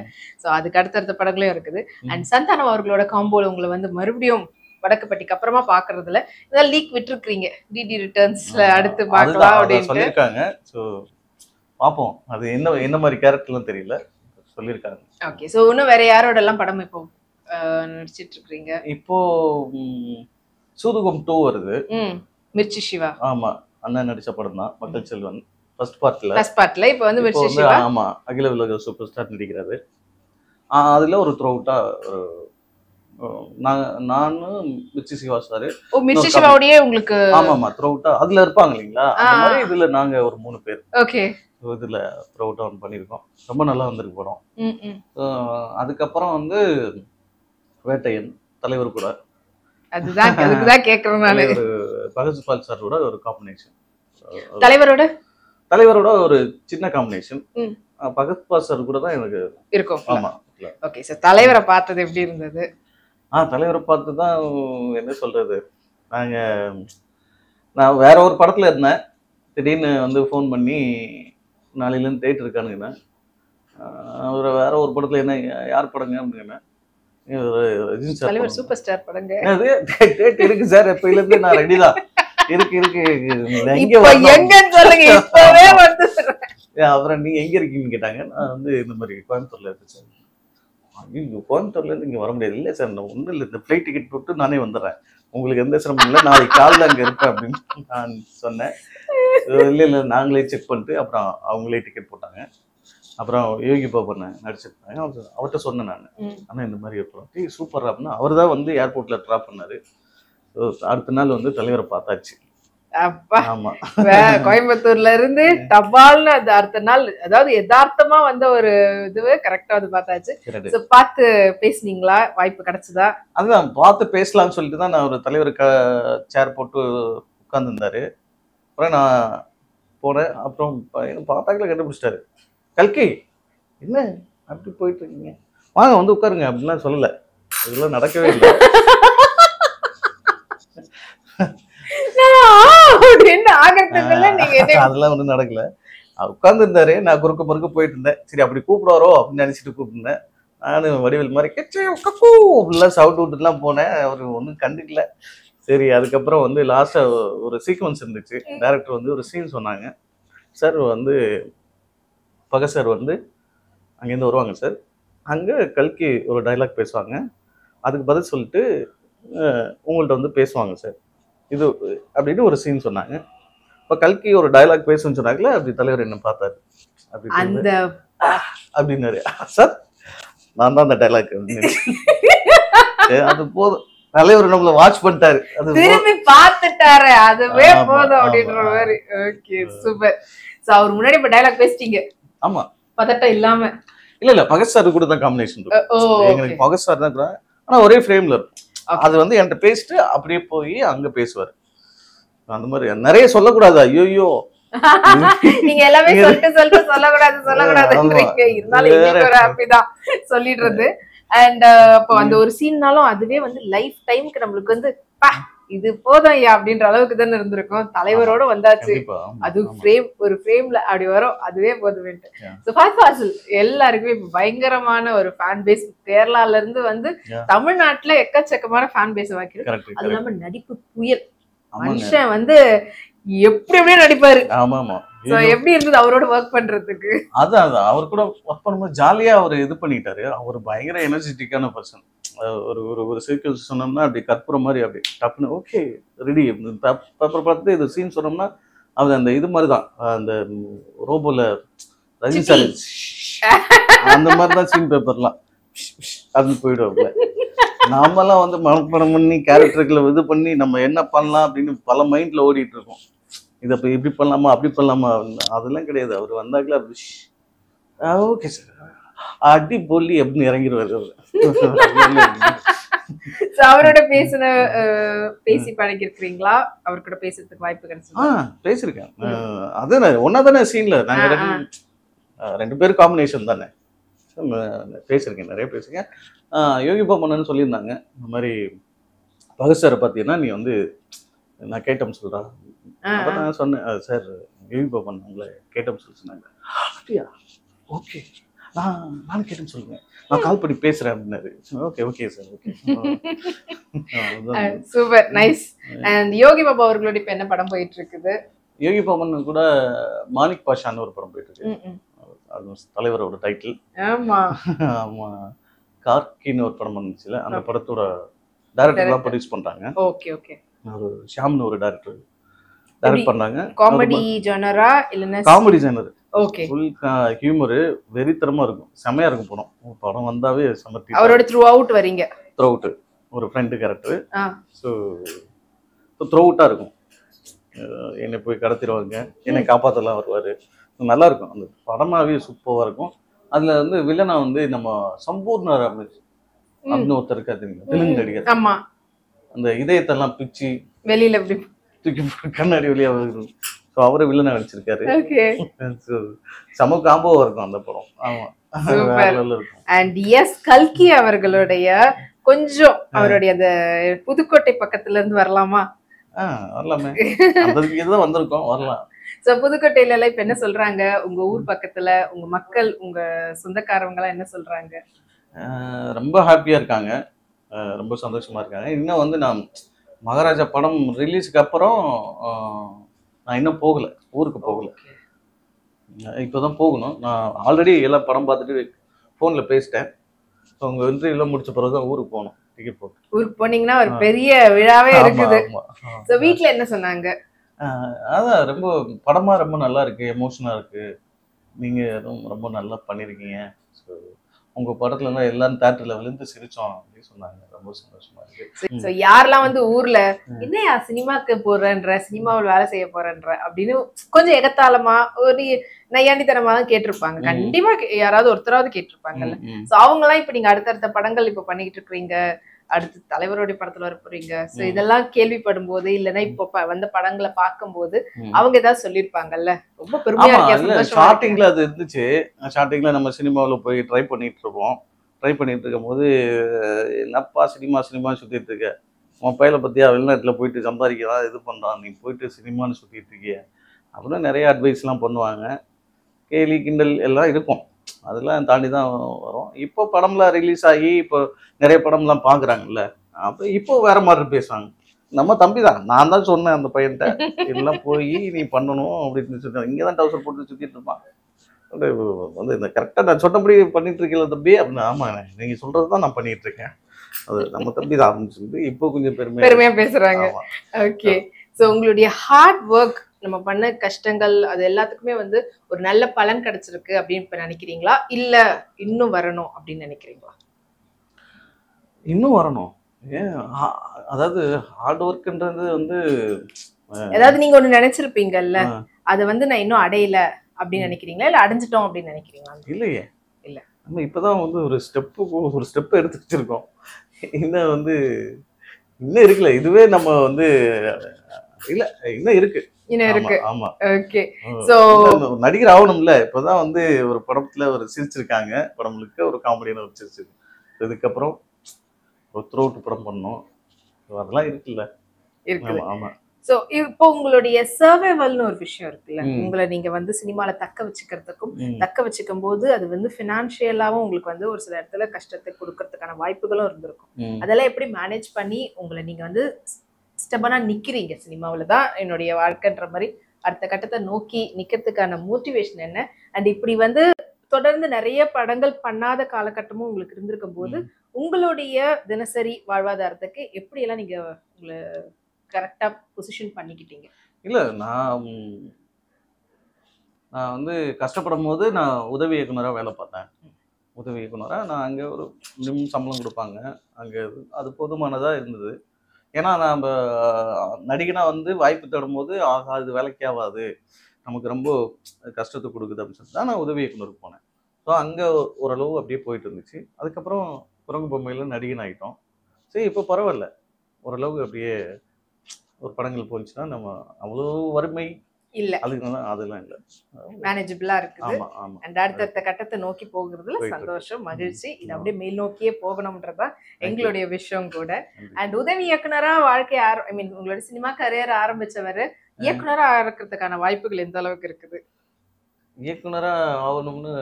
ஸோ அதுக்கு அடுத்தடுத்த படங்களும் இருக்குது. அண்ட் சந்தானம் அவர்களோட காம்போல உங்களை வந்து மறுபடியும் வடக்குப்பட்டிக்கு அப்புறமா பாக்குறதுல இதெல்லாம் லீக் விட்டுருக்கீங்க, டிடி ரிட்டர்ன்ஸ்ல அடுத்து பார்க்கலாம் அப்படின்னு சொல்லியிருக்காங்க. ஸோ பார்ப்போம், அது என்ன மாதிரி கேரக்டர்லாம் தெரியல, சொல்லியிருக்காங்க. ஓகே. ஸோ இன்னும் வேற யாரோட எல்லாம் படம் இப்போ நடிச்சிட்டு இருக்கீங்க? இப்போ சூதுகம் 2 வருது. மிர்ச்சி சிவா. ஆமா, அண்ணன் நடிச்ச படம் தான், மக்கள் செல்வன். ஃபர்ஸ்ட் பார்ட்ல இப்போ வந்து மிர்ச்சி சிவா. ஆமா, அகில உலக சூப்பர் ஸ்டார் நடிக்கிறாரு. அதுல ஒரு த்ரூ அவுட்டா நானும் மிர்ச்சி சிவா சார். மிர்ச்சி சிவாவுடைய உங்களுக்கு ஆமாமா த்ரூ அவுட்டா அதுல இருப்பாங்க இல்லைங்களா, அந்த மாதிரி இதுல நாங்க ஒரு 3 பேர். ஓகே. இதுல த்ரூ அவுட்டா பண்ணியிருக்கோம். ரொம்ப நல்லா வந்திருக்கு படம். அதுக்கப்புறம் வந்து வேட்டையன் தலைவர் கூட, அதுதான் கேக்குறேன் நானு. ஒரு பகத் பால் சாரோட ஒரு காம்பினேஷன், தலைவரோட ஒரு சின்ன காம்பினேஷன். பகத் பால் சார் கூட தான் எனக்கு இருக்கும். ஆமா. ஓகே சார், தலைவரை பார்த்தது எப்படி இருந்தது? தலைவரை பார்த்து தான் என்ன சொல்றது, நான் வேற ஒரு படத்துல இருந்தேன், திடீர்னு வந்து ஃபோன் பண்ணி நாளையிலேருந்து டேட் இருக்கானுங்கண்ணா, வேற ஒரு படத்துல என்ன யார் படங்க அப்படின்னா, தலைவர் சூப்பர் ஸ்டார் படங்க, டேட் இருக்கு சார், எப்பயிலேருந்து நான் ரெடி தான், இருக்கு எங்கன்னு சொல்லுங்க இப்பவே வந்து. அப்புறம் நீங்க எங்க இருக்கீங்கன்னு கேட்டாங்க. நான் வந்து இந்த மாதிரி கோயம்புத்தூர்ல இருக்கு சார். கோயம்புத்தூர்ல இருந்து இங்க வர முடியாது. இல்லை சார், நான் ஒன்றும் இல்லை, இந்த ஃப்ளைட் டிக்கெட் போட்டு நானே வந்துடுறேன், உங்களுக்கு எந்த சிரமம் இல்லை, நாளைக்கு காலையில் அங்கே இருப்பேன் அப்படின்னு நான் சொன்னேன். இல்லை நாங்களே செக் பண்ணிட்டு அப்புறம் அவங்களே டிக்கெட் போட்டாங்க. அப்புறம் யோகி பாபன் நடிச்சிருந்தாங்க, அவர்கிட்ட சொன்னேன் நான், ஆனால் இந்த மாதிரி இருப்போம் சூப்பர் அப்படின்னா, அவர் தான் வந்து ஏர்போர்ட்ல ட்ராப் பண்ணாரு. அடுத்த நாள் வந்து தலைவரை பார்த்தாச்சு. அப்பா, கோயம்புத்தூர்ல இருந்து தபால்னு அடுத்த நாள், அதாவது யதார்த்தமா வந்த ஒரு இதுவே கரெக்டா வந்து பார்த்தாச்சு. பார்த்து பேசுனீங்களா, வாய்ப்பு கிடைச்சதா? அதுதான் பார்த்து பேசலாம்னு சொல்லிட்டு தான் நான் ஒரு தலைவருக்கு சேர் போட்டு உட்கார்ந்துருந்தாரு. அப்புறம் நான் போனேன். அப்புறம் பார்த்தாக்கல கண்டுபிடிச்சிட்டாரு, கல்கி என்ன அப்படி போயிட்டு இருக்கீங்க, வாங்க வந்து உட்காருங்க அப்படின்லாம் சொல்லலை. இதெல்லாம் நடக்கவே இல்லை. அதெல்லாம் ஒன்றும் நடக்கல. உட்கார்ந்து இருந்தாரு, நான் குறுக்க மறுக்க போயிட்டு இருந்தேன். சரி அப்படி கூப்பிடுவாரோ அப்படின்னு நினைச்சிட்டு கூப்பிட்டுருந்தேன். நானும் வடிவேல் மாதிரி அப்படிலாம் சவுண்ட் விட்டுலாம் போனேன். அவரு ஒன்றும் கண்டுக்கல. சரி, அதுக்கப்புறம் வந்து லாஸ்டா ஒரு சீக்வன்ஸ் இருந்துச்சு. டைரக்டர் வந்து ஒரு சீன் சொன்னாங்க. சார் வந்து பகத் சார் வந்து அங்கேருந்து வருவாங்க சார், அங்கே கல்கி ஒரு டைலாக் பேசுவாங்க, அதுக்கு பதில் சொல்லிட்டு உங்கள்கிட்ட வந்து பேசுவாங்க சார், இது அப்படின்னு ஒரு சீன் சொன்னாங்க. இப்போ கல்கி ஒரு டைலாக் பேசுன்னு சொன்னாங்களே, அப்படி தலைவர் என்ன பார்த்தாரு, அப்படி அப்படின்னாரு. சார் நான் தான் அந்த டைலாக் அது போதும், தலைவர் நம்மள வாட்ச் பண்ணிட்டாரு, அது திரும்பி பார்த்துட்டாரு, அதுவே போதும் அப்படின்ற மாதிரி. Okay super. சோ அவர் முன்னாடி இப்ப டைலாக் பேசிட்டீங்க. ஆமா, பதட்டம் இல்லாம. இல்ல பகத் சார் கூட தான் காம்பினேஷன் இருக்கும். எங்களுக்கு பகத் சார் தான், ஆனா ஒரே ஃப்ரேம்ல இருக்கும். அது வந்து என்கிட்ட பேசிட்டு அப்படியே போய் அங்க பேசுவாரு. அந்த மாதிரி நிறைய சொல்லக்கூடாது. ஐயோ நீங்க எல்லாமே சொல்லக்கூடாது இருந்தாலும் ஒரு ஹாப்பி தான் சொல்லிடுறது. அண்ட் அப்போ அந்த ஒரு சீன்னாலும் அதுவே வந்து லைஃப் டைமுக்கு நம்மளுக்கு வந்து இது போதும் ஐயா அப்படின்ற அளவுக்கு தானே இருந்திருக்கும். தலைவரோட வந்தாச்சு, அது ஃப்ரேம் ஒரு ஃப்ரேம்ல அப்படி வரும், அதுவே போதுமேட்டு. ஸோ ஃபஹத் ஃபாசில் எல்லாருக்குமே இப்போ பயங்கரமான ஒரு ஃபேன் பேஸ். கேரளால இருந்து வந்து தமிழ்நாட்டுல எக்கச்சக்கமான ஃபேன் பேஸ் வாக்கிடும். அது இல்லாம நடிப்பு புயல், மனுஷன் வந்து எப்படி எப்படியே நடிப்பாரு. ஆமாமா, எப்படி இருந்தது அவரோட ஒர்க் பண்றதுக்கு? அதான் அவர் கூட ஒர்க் பண்ணும்போது ஜாலியா அவர் இது பண்ணிட்டாரு. அவர் பயங்கர எனர்ஜெட்டிக்கான பர்சன். ஒரு சைக்கிள் சொன்னோம்னா அப்படி கற்பூர மாதிரி அப்படி டப்புன்னு ஓகே ரெடி. பேப்பர் பார்த்து இது சீன் சொன்னோம்னா அது அந்த இது மாதிரி தான், அந்த ரோபோல ரஜினி சார் அந்த மாதிரி தான் சீன் பேப்பர்லாம் அது போயிடுவாங்க. நாமெல்லாம் வந்து மனப்படம் பண்ணி கேரக்டர்களை இது பண்ணி நம்ம என்ன பண்ணலாம் அப்படின்னு பல மைண்ட்ல ஓடிட்டு இருக்கோம். இதை இப்போ இப்படி பண்ணலாமா அப்படி பண்ணலாமா, அதெல்லாம் கிடையாது. அவர் வந்தாக்கல ஓகே சார் அடி பொல்லி அப்படின்னு இறங்கிடுவாரு. So, அவரோட பேசி பழகிருக்கிறீங்களா? அவர் கூட பேசுறதுக்கு வாய்ப்பு கிடைச்சதா? பேசியிருக்கேன். அது ஒன்னா தானே சீன்ல நாங்க ரெண்டு பேரும் காம்பினேஷன் தானே. பேசியிருக்கேன், நிறைய பேசியிருக்கேன். யோகி பாபண்ணன்னு சொல்லியிருந்தாங்க, இந்த மாதிரி பகத் சாரை பார்த்தீங்கன்னா நீ வந்து நான் கேட்டோம் சொல்றா. அப்போ நான் சொன்னேன், சார் யோகி பாபன் உங்களை கேட்டோம் சொல்லி சொன்னாங்க. அப்படியா, ஓகே, நான் கேட்டேன்னு சொல்லுங்க, நான் கால் பண்ணி பேசுறேன் அப்படின்னாரு. Okay okay sir, okay. Super nice. And Yogi Baba அவர்களோட இப்ப என்ன படம் போயிட்டு இருக்குது? யோகி பாபன் கூட மாணிக் பாஷான்னு ஒரு படம் போயிட்டு இருக்கு. அது தலைவரோட டைட்டில். ஆமா ஆமா. கார்கின்னு ஒரு படம் வந்துச்சுல, அந்த படத்தோட டைரக்டர் தான் ப்ரொடியூஸ் பண்றாங்க. Okay okay. ஒரு ஷாம்னு ஒரு டைரக்டர் டைரக்ட் பண்றாங்க. காமெடி ஜானரா இல்லனா comedy genre? Okay. Full humour, வெறித்தனமா இருக்கும், செமையா இருக்கும் படம். படம் வந்தாவே சமத்தி. அவரோட த்ரூ அவுட் வரீங்க? த்ரூ அவுட் ஒரு ஃப்ரெண்ட் கேரக்டர். ஸோ த்ரூ அவுட்டா இருக்கும். என்னை போய் கடத்திடுவாங்க, என்னை காப்பாற்றலாம் வருவார். நல்லா இருக்கும் அந்த படமாவே, சூப்பராக இருக்கும். அதில் வந்து வில்லனா வந்து நம்ம சம்பூர்ண ரமேஷ் அப்படின்னு ஒருத்தர் இருக்காரு, தெலுங்கு நடிகர். ஆமா. அந்த இதயத்தெல்லாம் பிச்சு வெளியில தூக்கி கண்ணாடி வழியா வருது. ஸோ அவரை வில்லனா நடிச்சிருக்காரு. செம காம்போவா இருக்கும் அந்த படம். ஆமா, இருக்கும். அண்ட் எஸ் கல்கி அவர்களுடைய கொஞ்சம் அவருடைய அந்த புதுக்கோட்டை பக்கத்துல இருந்து வரலாமா? வரலாமே, இதுதான் வந்திருக்கோம், வரலாம். சோ புதுக்கோட்டையில எல்லாம் இப்ப என்ன சொல்றாங்க? உங்க ஊர் பக்கத்துல உங்க மக்கள், உங்க சொந்தக்காரவங்க எல்லாம் என்ன சொல்றாங்க? ரொம்ப ஹாப்பியா இருக்காங்க, ரொம்ப சந்தோஷமா இருக்காங்க. இன்னும் வந்து நான் மகாராஜா படம் ரிலீஸுக்கு அப்புறம் நான் இன்னும் போகல, ஊருக்கு போகல. இப்போதான் போகணும். நான் ஆல்ரெடி எல்லாம் படம் பார்த்துட்டு ஃபோன்ல பேசிட்டேன். ஸோ உங்க இன்டர்வியூலாம் முடிச்ச பிறகு தான் ஊருக்கு போகணும். டிக்கெட் போட்டு ஊருக்கு போனீங்கன்னா ஒரு பெரிய விழாவே இருக்குது. ஸோ வீட்டில் என்ன சொன்னாங்க? அதான் ரொம்ப படமா ரொம்ப நல்லா இருக்கு, எமோஷனா இருக்கு, நீங்க ரொம்ப நல்லா பண்ணிருக்கீங்க. ஸோ உங்க படத்துல எல்லாம் எல்லாரும் தியேட்டர்ல விழுந்து சிரிச்சோம் அப்படின்னு சொன்னாங்க. ரொம்ப சந்தோஷமா இருக்கு. ஸோ யாரெல்லாம் வந்து ஊர்ல என்னையா சினிமாக்கு போறேன்ற, சினிமாவில் வேலை செய்ய போறேன்ற அப்படின்னு கொஞ்சம் எகத்தாளமா ஒரு நையாண்டித்தனமா தான் கேட்டிருப்பாங்க. கண்டிப்பா யாராவது ஒருத்தராவது கேட்டிருப்பாங்கல்ல. ஸோ அவங்க எல்லாம் இப்ப நீங்க அடுத்தடுத்த படங்கள் இப்ப பண்ணிக்கிட்டு இருக்கிறீங்க, அடுத்து தலைவருடைய படத்துல வர போறீங்க. சோ இதெல்லாம் கேள்விப்படும் போது இல்லைன்னா இப்ப வந்த படங்களை பார்க்கும் போது அவங்க ஏதாவது சொல்லியிருப்பாங்கல்ல, ரொம்ப பெருமையா இருக்கு. ஸ்டார்டிங்ல அது இருந்துச்சு. ஸ்டார்டிங்ல நம்ம சினிமாவில போய் ட்ரை பண்ணிட்டு இருக்கும் போது என்னப்பா சினிமா சுத்திட்டு இருக்க, உன் பையில பத்தியா வெளிநாட்டுல போயிட்டு சம்பாதிக்கலாம் இது பண்றான், நீ போயிட்டு சினிமான்னு சுத்திட்டு இருக்கிய அப்படின்னு நிறைய அட்வைஸ் எல்லாம் பண்ணுவாங்க. கேலி கிண்டல் எல்லாம் இருக்கும், அதெல்லாம் தாண்டி தான் வரும். இப்போ படம்லாம் ரிலீஸ் ஆகி இப்போ நிறைய படம்லாம் பார்க்குறாங்கல்ல, அப்போ இப்போ வேற மாதிரி பேசுவாங்க. நம்ம தம்பி தான், நான் தான் சொன்னேன் அந்த பையன்கிட்ட, எல்லாம் போய் நீ பண்ணணும் அப்படின்னு சொல்லிட்டு இங்கே தான் டவுசர் போட்டு சுற்றிட்டு இருப்பான். வந்து இந்த கரெக்டாக நான் சொன்னபடி பண்ணிட்டு இருக்கல தம்பி அப்படின்னு. ஆமாம், நீங்கள் சொல்கிறது தான் நான் பண்ணிட்டு இருக்கேன், அது நம்ம தம்பி தான் அப்படின்னு சொல்லிட்டு இப்போ கொஞ்சம் பெருமையாக பேசுகிறாங்க. ஓகே. ஸோ உங்களுடைய ஹார்ட் ஒர்க், நம்ம பண்ண கஷ்டங்கள், அது எல்லாத்துக்குமே வந்து ஒரு நல்ல பலன் கிடைச்சிருக்கு அப்படின்னு இப்ப நினைக்கிறீங்களா, இல்ல இன்னும் வரணும் அப்படின்னு நினைக்கிறீங்களா? இன்னும் வரணும். ஏன், அதாவது ஹார்ட் ஒர்க்ன்றது வந்து ஏதாவது நீங்க ஒண்ணு நினைச்சிருப்பீங்கல்ல, அதை வந்து நான் இன்னும் அடையல அப்படின்னு நினைக்கிறீங்களா, இல்ல அடைஞ்சிட்டோம் அப்படின்னு நினைக்கிறீங்களா? இல்லையே, இல்ல நம்ம இப்பதான் வந்து ஒரு ஸ்டெப் எடுத்து வச்சிருக்கோம். இன்னும் வந்து இன்னும் இருக்குல்ல, இதுவே நம்ம வந்து இல்ல இன்னும் இருக்கு. ஆமா. ஓகே. சோ நடிகர் ஆகணும்ல, இப்பதான் வந்து ஒரு படத்துல ஒரு சிரிச்சிருக்காங்க, படம்லுக்கு ஒரு காமெடியான ஒரு சிரிச்சிருக்கு. இதுக்கப்புறம் ஒரு த்ரோட் படம் பண்ணணும், அதெல்லாம் இருக்குல்ல. ஆமா. சோ இப்போ உங்களுடைய சர்வைவல்னு ஒரு விஷயம் இருக்குல்ல, உங்களை நீங்க வந்து சினிமால தக்க வச்சுக்கும் போது அது வந்து பினான்சியலாவும் உங்களுக்கு வந்து ஒரு சில இடத்துல கஷ்டத்தை கொடுக்கறதுக்கான வாய்ப்புகளும் இருந்திருக்கும். அதெல்லாம் எப்படி மேனேஜ் பண்ணி உங்களை நீங்க வந்து ஸ்டெபனா நிக்கிறீங்க, சினிமாவில தான் என்னுடைய வாழ்க்கைன்ற மாதிரி அடுத்த கட்டத்தை நோக்கி நிக்கிறதுக்கான மோட்டிவேஷன் என்ன? அண்ட் இப்படி வந்து தொடர்ந்து நிறைய படங்கள் பண்ணாத காலகட்டமும் உங்களுக்கு இருந்திருக்கும் போது உங்களுடைய தினசரி வாழ்வாதாரத்துக்கு எப்படி எல்லாம் நீங்க உங்களை கரெக்டா பொசிஷன் பண்ணிக்கிட்டீங்க? இல்ல, நான் வந்து கஷ்டப்படும் போது நான் உதவி இயக்குனராக வேலை பார்த்தேன். உதவி இயக்குனராக நான் அங்கே ஒரு சம்பளம் கொடுப்பாங்க, அங்கே அது போதுமானதாக இருந்தது. ஏன்னா நம்ம நடிகனா வந்து வாய்ப்பு தேடும் போது ஆகா இது வேலைக்கு ஆகாது, நமக்கு ரொம்ப கஷ்டத்தை கொடுக்குது அப்படின்னு சொல்லிட்டு தான் நான் உதவி இயக்குனருக்கு போனேன். ஸோ அங்கே ஓரளவு அப்படியே போயிட்டு இருந்துச்சு. அதுக்கப்புறம் குரங்கு பொம்மையில் நடிகன் ஆகிட்டோம். சரி இப்போ பரவாயில்ல, ஓரளவுக்கு அப்படியே ஒரு படங்கள் போச்சுன்னா நம்ம அவ்வளோ வறுமை இல்ல அதுக்கெல்லாம் அதெல்லாம் இல்லை. மேனேஜபிளா இருக்குது. ஆமா ஆமா அண்ட் அடுத்த கட்டத்தை நோக்கி போகிறதுல போயிட்டு சந்தோஷம், மகிழ்ச்சி. இது ஆமா. அப்படியே மேல் நோக்கியே போகணும்ன்றதுதான் எங்களுடைய விஷயம் கூட. நன்றி. அண்ட் உதவி இயக்குனரா வாழ்க்கை ஐ மீன் உங்களோட சினிமா கரியர் ஆரம்பிச்சவர் இயக்குனரா இருக்கிறதுக்கான வாய்ப்புகள் எந்த அளவுக்கு இருக்குது? இயக்குனரா ஆகணும்னு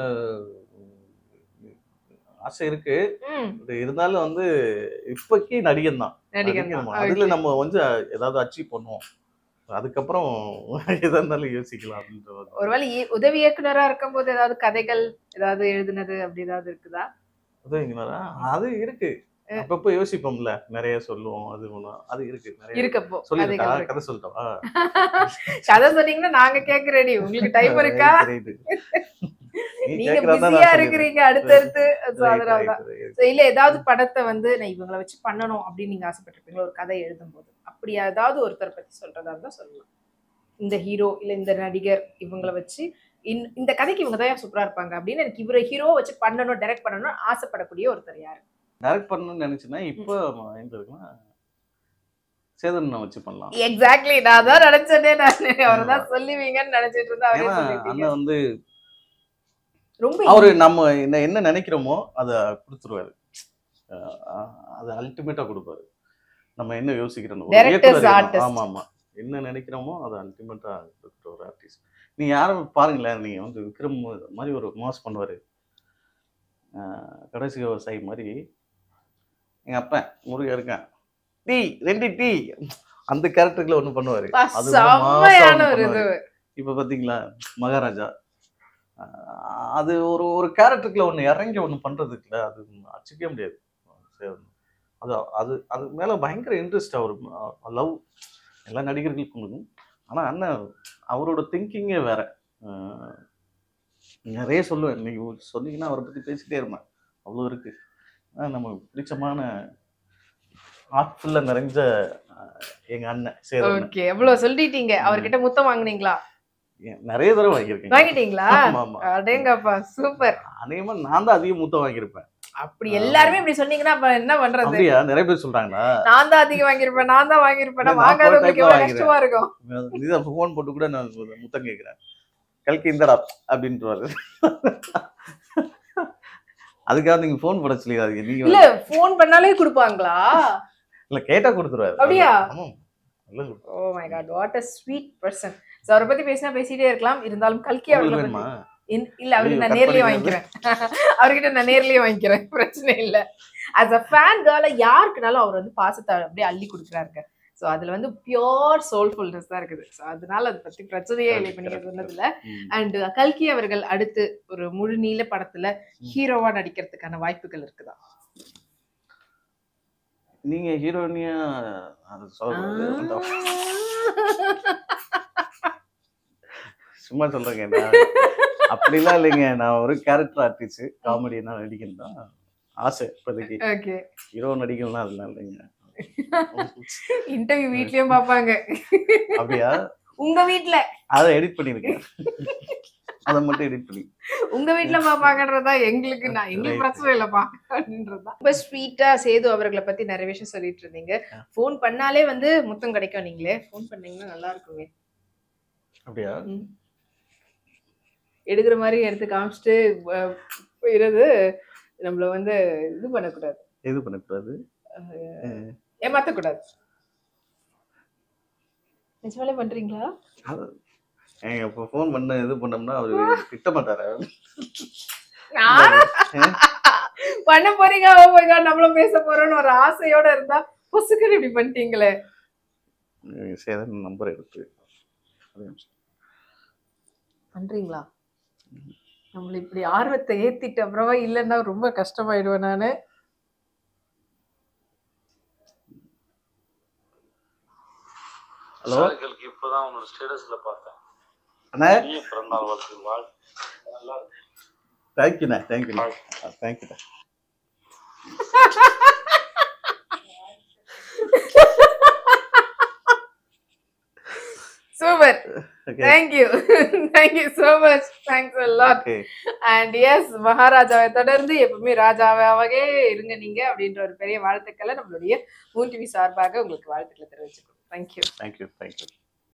ஆசை இருக்கு. ம், இது இருந்தாலும் வந்து இப்போக்கி நடிகன் தான். நடிகன் தான். அதுல Okay. நம்ம வந்து ஏதாவது அச்சீவ் பண்ணுவோம், அதுக்கப்புறம் எதா இருந்தாலும் யோசிக்கலாம் அப்படின்ற ஒரு ஒருவேளை உதவி இயக்குனரா இருக்கும்போது ஏதாவது கதைகள் ஏதாவது எழுதுனது அப்படி ஏதாவது இருக்குதா? உதவிங்களா அது இருக்கு. அப்பப்போ யோசிப்போம்ல, நிறைய சொல்லுவோம், அது ஒண்ணும் அது இருக்கு நிறைய. இருக்கப்போ சொல்லிருக்கா கதைகள் இருக்கு. கதை சொல்லிட்டோம். கதை சொன்னீங்கன்னா நாங்க கேட்க ரெடி. உங்களுக்கு டைம் இருக்கா? நீ நீங்க கேக்குறதா பிஸியா நான் இருக்கிறீங்க அடுத்தடுத்து. So அதனாலதான். So இல்ல ஏதாவது படத்தை வந்து நான் இவங்களை வச்சு பண்ணணும் அப்படின்னு நீங்க ஆசைப்பட்டிருப்பீங்களா ஒரு கதை எழுதும் போது? அப்படி ஏதாவது ஒருத்தர் பத்தி சொல்றதா இருந்தா சொல்லலாம். இந்த ஹீரோ இல்ல இந்த நடிகர் இவங்களை வச்சு இந்த கதைக்கு இவங்க தான் சூப்பரா இருப்பாங்க அப்படின்னு எனக்கு இவரை ஹீரோ வச்சு பண்ணணும், டைரக்ட் பண்ணணும் ஆசைப்படக்கூடிய ஒருத்தர் யாரு? டைரக்ட் பண்ணணும்னு நினைச்சேன்னா இப்போ எங்க இருக்குன்னா சேதனை வச்சு பண்ணலாம். எக்ஸாக்ட்லி நான் தான் நினைச்சேனே. நான் அவர்தான் சொல்லுவீங்கன்னு நினைச்சிட்டு இருந்தா அவரே ஏன்னா சொல்லிட்டீங்க. அண்ணன் வந்து ரொம்ப அவரு நம்ம என்ன நினைக்கிறோமோ அதை கொடுத்துருவாரு. அது அல்டிமேட்டா கொடுப்பாரு. நம்ம என்ன யோசிக்கிறோம் ஒரு Directors, இயக்குனர் artists. ஆமா ஆமா என்ன நினைக்கிறோமோ அதை அல்டிமேட்டா கொடுக்குற ஒரு ஆர்டிஸ்ட். நீங்க யாரும் பாருங்களேன், நீங்க வந்து விக்ரம் மாதிரி ஒரு மாஸ் பண்ணுவாரு. கடைசி விவசாயி மாதிரி எங்க அப்பன் முருகன் இருக்கான், டீ 2 டீ அந்த கேரக்டர்ல ஒண்ணு பண்ணுவாரு. அது செம்மையான ஒரு இது. இப்ப பாத்தீங்களா மகாராஜா, அது ஒரு கேரக்டருக்குள்ள ஒண்ணு இறங்கி ஒண்ணு பண்றதுக்குல அது அடிச்சுக்கவே முடியாது. அது அது அது மேல பயங்கர இன்ட்ரெஸ்ட். அவர் லவ் எல்லா நடிகர்களுக்கும் இருக்கும். ஆனா அண்ணன் அவரோட திங்கிங்கே வேற. நிறைய சொல்லுவேன், நீங்க சொன்னீங்கன்னா அவரை பத்தி பேசிட்டே இருப்பேன், அவ்வளோ இருக்கு. நம்ம பிடிச்சமான ஆர்ட்ஃபுல்லா நிறைஞ்ச எங்க அண்ணன் சேரன். ஓகே, எவ்வளவு சொல்லிட்டீங்க. அவர்கிட்ட முத்தம் வாங்குனீங்களா? நிறைய தடவை வாங்கியிருக்கேன். வாங்கிட்டீங்களா? ஆமா ஆமா அடேங்கப்பா, சூப்பர். அநேகமா நான் தான் அதிகம் மூத்தம் வாங்கியிருப்பேன். அப்படி எல்லாருமே இப்படி சொன்னீங்கன்னா அப்ப என்ன பண்றது? அப்படியா? நிறைய பேர் சொல்றாங்களா? நான் தான் அதிகம் வாங்கியிருப்பேன், நான் தான் வாங்கியிருப்பேன். நான் வாங்காதவங்களுக்கு எவ்வளவு கஷ்டமா இருக்கும். நீதான் ஃபோன் போட்டு கூட நான் முத்தம் கேட்கிறேன், கல்கி இந்தடா அப்படின்றாரு. அதுக்காக நீங்க ஃபோன் போட சொல்லிடாதீங்க. நீங்க இல்ல ஃபோன் பண்ணாலே கொடுப்பாங்களா? இல்ல கேட்டா கொடுத்துருவாரு. அப்படியா? ஆமா. Oh my god, what a sweet person. So அவரை பத்தி பேசினா பேசிட்டே இருக்கலாம். இருந்தாலும் கல்கி அவர்களை வேணுமா? இல்ல அவருக்கு நான் நேர்லயே வாங்கிக்கிறேன். அவர்கிட்ட நான் நேர்லயே வாங்கிக்கிறேன், பிரச்சனை இல்ல. as a fan girl யாருக்குனாலும் அவர் வந்து பாசத்தை அப்படியே அள்ளி கொடுக்குறாருங்க. சோ அதுல வந்து பியோர் சோல்ஃபுல்னஸ் தான் இருக்குது. சோ அதனால அதை பத்தி பிரச்சனையே இல்லை இப்ப நீங்க சொன்னதுல. அண்ட் கல்கி அவர்கள் அடுத்து ஒரு முழு நீள படத்துல ஹீரோவா நடிக்கிறதுக்கான வாய்ப்புகள் இருக்குதா? நீங்க ஹீரோனியா சும்மா சொல்றேங்க, அப்படிலாம் இல்லைங்க. நான் ஒரு கேரக்டர் ஆர்டிஸ்ட், காமெடி என்ன நடிக்கணும் தான் ஆசை இப்போதைக்கு. ஓகே, ஹீரோ நடிக்கலாம் அதெல்லாம் இல்லைங்க. இன்டர்வியூ வீட்லயும் பாப்பாங்க. அப்படியா? உங்க வீட்ல அதை எடிட் பண்ணிருக்கேன், அதை மட்டும் எடிட் பண்ணி உங்க வீட்ல பாப்பாங்கன்றதா எங்களுக்கு எங்களுக்கு பிரச்சனை இல்லப்பா அப்படின்றதா. ரொம்ப ஸ்வீட்டா சேது அவர்களை பத்தி நிறைய விஷயம் சொல்லிட்டு இருந்தீங்க. போன் பண்ணாலே வந்து முத்தம் கிடைக்கும். நீங்களே போன் பண்ணீங்கன்னா நல்லா இருக்குமே. அப்படியா? எடுக்கிற மாதிரி எடுத்து காமிச்சிட்டு போயிடுறது நம்மள வந்து இது பண்ணக்கூடாது, ஏமாத்தக்கூடாது. நிஜமாலே பண்றீங்களா? ஏங்க இப்போ ஃபோன் பண்ண இது பண்ணோம்னா அவரு திட்ட மாட்டாரு. பண்ண போறீங்க, ஓ மை காட் நம்மளும் பேச போறோம்னு ஒரு ஆசையோட இருந்தா பொசுக்குன்னு இப்படி பண்ணிட்டீங்களே. சேதன் நம்பர் எடுத்து பண்றீங்களா? நம்மள இப்படி ஆர்வத்தை ஏத்திட்டு அப்புறமா இல்லைன்னா ரொம்ப கஷ்டமாயிடுவேன் நானு. ஹலோ, இப்பதான் உன்னோட ஸ்டேட்டஸ்ல பார்த்தேன். அண்ணா பிறந்தநாள் வாழ்த்துக்கள். நல்லா இருக்கு. தேங்க்யூண்ணா, தேங்க்யூண்ணா. Super. Super. Thank you thank you so much. Thanks a lot. And yes, மகாராஜாவை தொடர்ந்து எப்பவுமே ராஜாவாகவே இருங்க நீங்க அப்படின்ற ஒரு பெரிய வாழ்த்துக்களை நம்மளுடைய மூன் டிவி சார்பாக உங்களுக்கு வாழ்த்துக்களை தெரிவிச்சுக்கணும். தேங்க்யூ.